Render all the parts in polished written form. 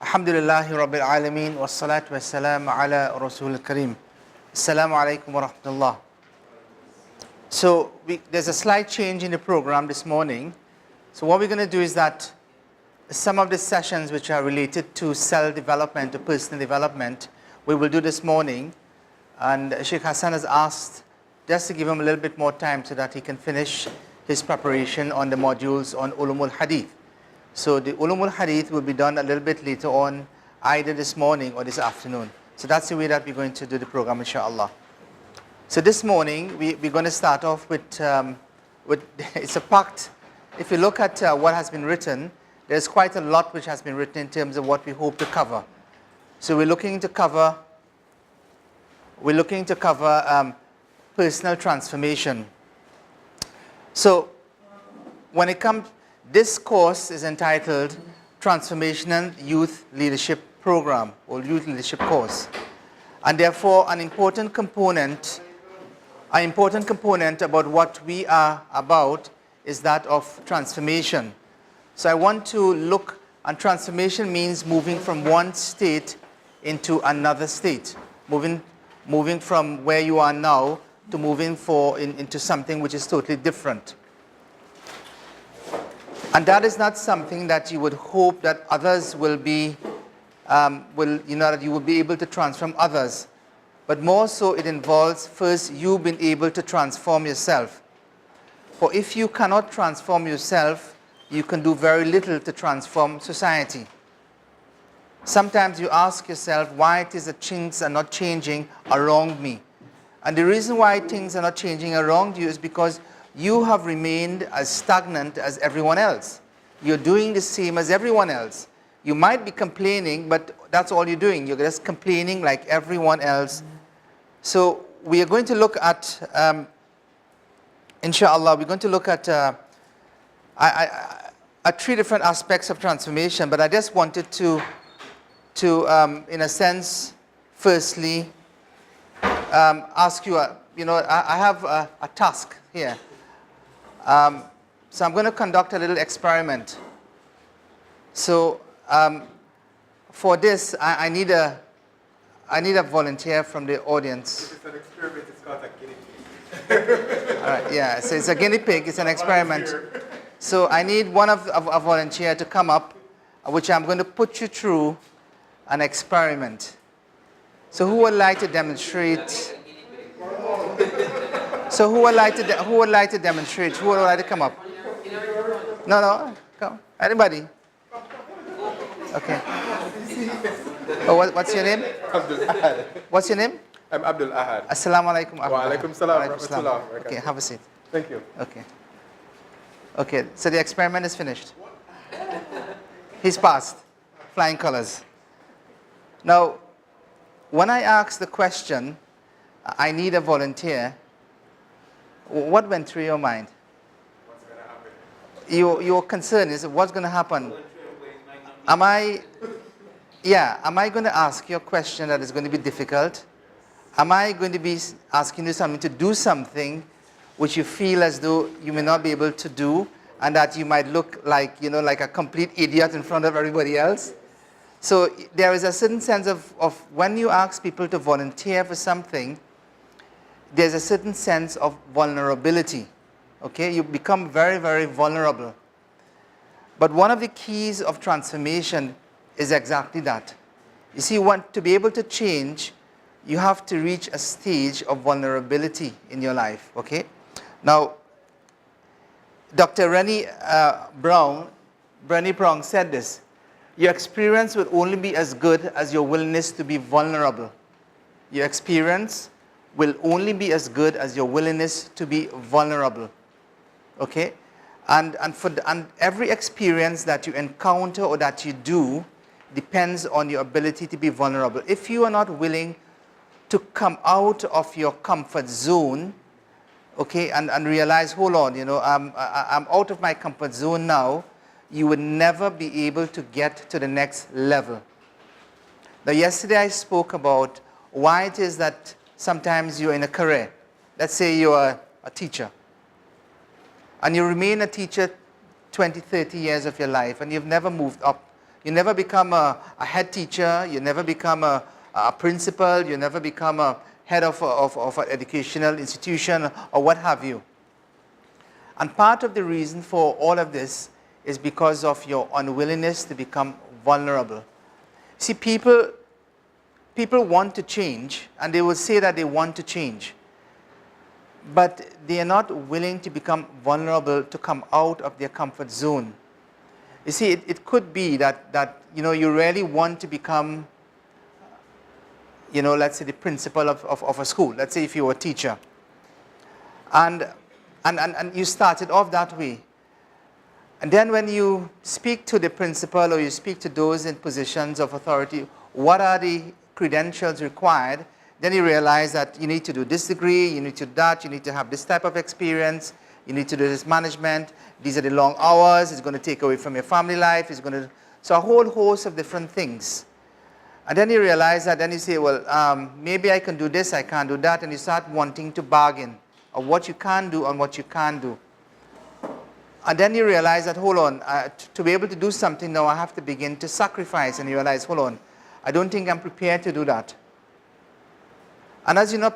Alhamdulillahi Rabbil Alameen wa salatu wa salam ala Rasul al-Kareem. Assalamu alaikum wa rahmatullah. So there's a slight change in the program this morning. So what we're going to do is that some of the sessions which are related to self-development, to personal development, we will do this morning. And Sheikh Hassan has asked just to give him a little bit more time so that he can finish his preparation on the modules on Ulumul Hadith. So the Ulumul Hadith will be done a little bit later on, either this morning or this afternoon. So that's the way that we're going to do the program, inshallah. So this morning, we're going to start off with it's a pact. If you look at what has been written, there's quite a lot which has been written in terms of what we hope to cover. So we're looking to cover personal transformation. So when it comes, this course is entitled Transformational Youth Leadership Program or Youth Leadership Course. And therefore an important component about what we are about is that of transformation. So I want to look, and transformation means moving from one state into another state. Moving from where you are now to moving into something which is totally different. And that is not something that you would hope that others will be, that you will be able to transform others. But more so it involves first you being able to transform yourself. For if you cannot transform yourself, you can do very little to transform society. Sometimes you ask yourself why it is that things are not changing around me. And the reason why things are not changing around you is because you have remained as stagnant as everyone else. You're doing the same as everyone else. You might be complaining, but that's all you're doing. You're just complaining like everyone else. So we are going to look at, inshallah, we're going to look at three different aspects of transformation, but I just wanted to in a sense, firstly, ask you, I have a task here. So I'm going to conduct a little experiment. So for this, I need a volunteer from the audience. It's an experiment. It's called a guinea pig. All right, yeah. So it's a guinea pig. It's an experiment. So I need a volunteer to come up, which I'm going to put you through an experiment. So who would like to demonstrate? So who would like to demonstrate? Who would like to come up? No, come. Anybody? Okay. Oh, what's your name? Abdul Ahad. What's your name? I'm Abdul Ahad. Assalamu alaikum. Wa alaikum salam. Rahmatullah. Okay, have a seat. Thank you. Okay, so the experiment is finished. He's passed. Flying colors. Now, when I asked the question, I need a volunteer, what went through your mind? What's going to happen? Your concern is what's going to happen? Am I going to ask you a question that is going to be difficult? Am I going to be asking you something to do something which you feel as though you may not be able to do and that you might look like, like a complete idiot in front of everybody else? So there is a certain sense of when you ask people to volunteer for something, there's a certain sense of vulnerability. Okay, you become very, very vulnerable. But one of the keys of transformation is exactly that. You see, to be able to change, you have to reach a stage of vulnerability in your life. Okay. Now, Dr. Brené Brown said this. Your experience will only be as good as your willingness to be vulnerable. Your experience will only be as good as your willingness to be vulnerable. Okay? And every experience that you encounter or that you do depends on your ability to be vulnerable. If you are not willing to come out of your comfort zone, okay, and realize, hold on, I'm out of my comfort zone now, you would never be able to get to the next level. Now, yesterday I spoke about why it is that sometimes you're in a career. Let's say you're a teacher. And you remain a teacher 20, 30 years of your life, and you've never moved up You never become a head teacher, you never become a principal, you never become a head of an educational institution or what have you. And part of the reason for all of this is because of your unwillingness to become vulnerable. See, people want to change, and they will say that they want to change, but they are not willing to become vulnerable, to come out of their comfort zone. You see, it could be that you really want to become, let's say the principal of a school. Let's say if you were a teacher. And you started off that way. And then when you speak to the principal or you speak to those in positions of authority, what are the credentials required? Then you realize that you need to do this degree, you need to do that, you need to have this type of experience, you need to do this management, these are the long hours, it's going to take away from your family life, so a whole host of different things. And then you realize that, then you say, well, maybe I can do this, I can't do that, and you start wanting to bargain of what you can do and what you can't do. And then you realize that, hold on, to be able to do something now, I have to begin to sacrifice, and you realize, hold on, I don't think I'm prepared to do that. And as you know,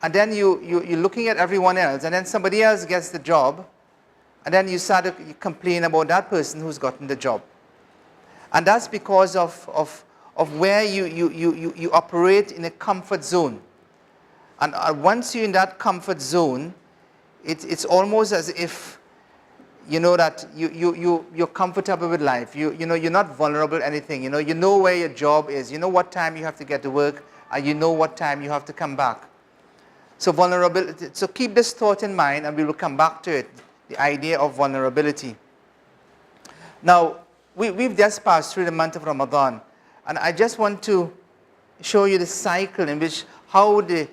and then you're looking at everyone else, and then somebody else gets the job, and then you start to complain about that person who's gotten the job. And that's because of where you operate in a comfort zone. And once you're in that comfort zone, it's almost as if you know that you're comfortable with life. You're not vulnerable to anything. You know where your job is. You know what time you have to get to work, and you know what time you have to come back. So vulnerability. So keep this thought in mind, and we will come back to it. The idea of vulnerability. Now, we've just passed through the month of Ramadan, and I just want to show you the cycle in which how the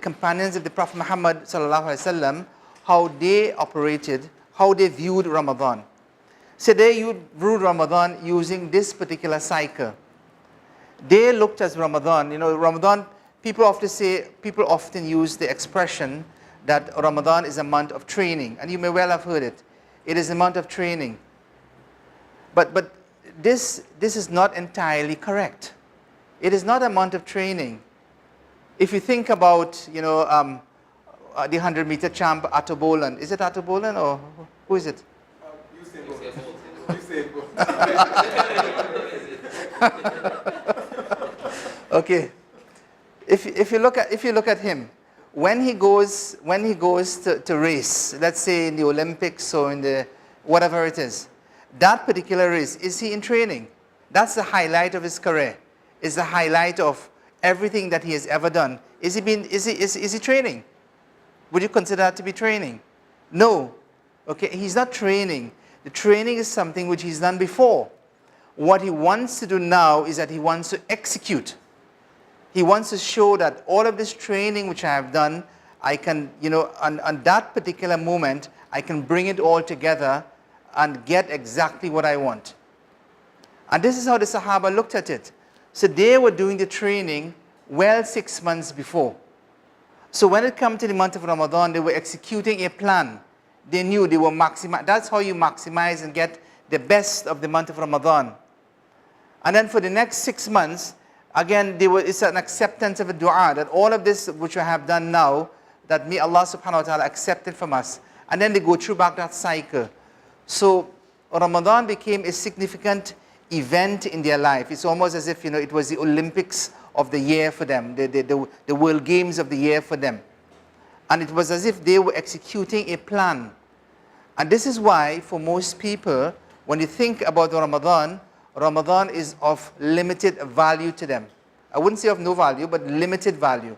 companions of the Prophet Muhammad sallallahu alaihi wasallam, how they operated, how they viewed Ramadan. So they viewed Ramadan using this particular cycle. They looked at Ramadan. Ramadan. People often use the expression that Ramadan is a month of training, and you may well have heard it. It is a month of training. But this is not entirely correct. It is not a month of training. If you think about, the 100-meter champ, Ato Bolan. Is it Ato Bolan or who is it? Usain Bolt. Okay. If you look at him, when he goes to race, let's say in the Olympics or in the whatever it is, that particular race, is he in training? That's the highlight of his career. Is the highlight of everything that he has ever done. Is he training? Would you consider that to be training? No. Okay, he's not training. The training is something which he's done before. What he wants to do now is that he wants to execute. He wants to show that all of this training which I have done, I can, on that particular moment, I can bring it all together and get exactly what I want. And this is how the Sahaba looked at it. So they were doing the training well 6 months before. So when it came to the month of Ramadan, they were executing a plan. They knew they were maximize. That's how you maximize and get the best of the month of Ramadan. And then for the next 6 months, again, it's an acceptance of a dua, that all of this which we have done now, that may Allah subhanahu wa ta'ala accept it from us. And then they go through back that cycle. So Ramadan became a significant event in their life. It's almost as if, it was the Olympics of the year for them, the World Games of the year for them. And it was as if they were executing a plan. And this is why, for most people, when you think about Ramadan, Ramadan is of limited value to them. I wouldn't say of no value, but limited value.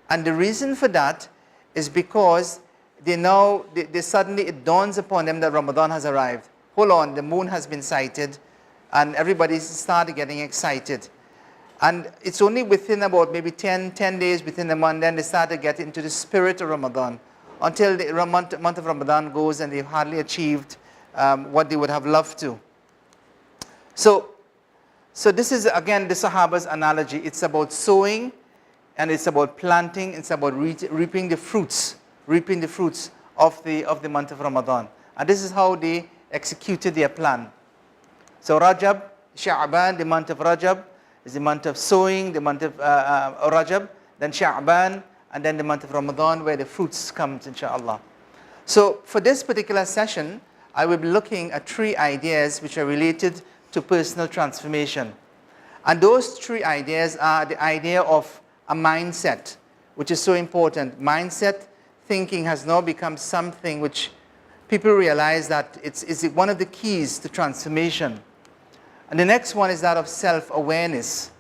And the reason for that is because they suddenly, it dawns upon them that Ramadan has arrived. Hold on, the moon has been sighted, and everybody started getting excited. And it's only within about maybe 10 days within the month, then they start to get into the spirit of Ramadan. Until the month of Ramadan goes and they've hardly achieved what they would have loved to. So this is, again, the Sahaba's analogy. It's about sowing, and it's about planting, it's about reaping the fruits of the month of Ramadan. And this is how they executed their plan. So Rajab, Sha'ban, the month of Rajab is the month of sowing, the month of Rajab, then Sha'ban, and then the month of Ramadan where the fruits comes, inshallah. So for this particular session, I will be looking at 3 ideas which are related to personal transformation. And those 3 ideas are the idea of a mindset, which is so important. Mindset thinking has now become something which people realize that it's one of the keys to transformation. And the next one is that of self-awareness.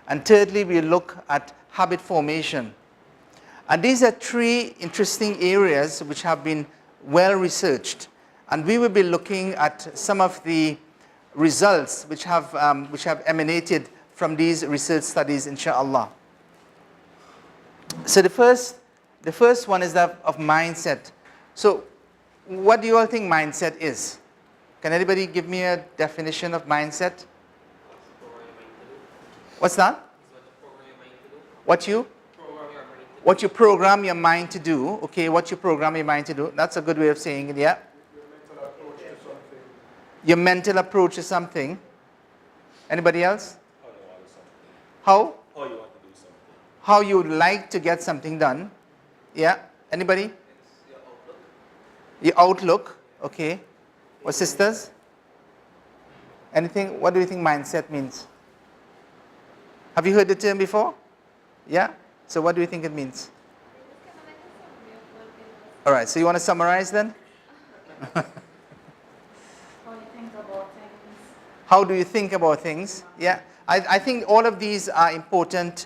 And thirdly, we look at habit formation. And these are 3 interesting areas which have been well researched. And we will be looking at some of the results which have emanated from these research studies, inshallah. So the first one is that of mindset. So what do you all think mindset is? Can anybody give me a definition of mindset? What's that? What you program your mind to do. Okay, what you program your mind to do. That's a good way of saying it, yeah. Your mental approach to something. Anybody else? How? How you want to do something. How you would like to get something done. Yeah. Anybody? Your outlook. Okay. What, sisters? Anything? What do you think mindset means? Have you heard the term before? Yeah? So what do you think it means? All right. So you want to summarize then? How do you think about things? Yeah. I think all of these are important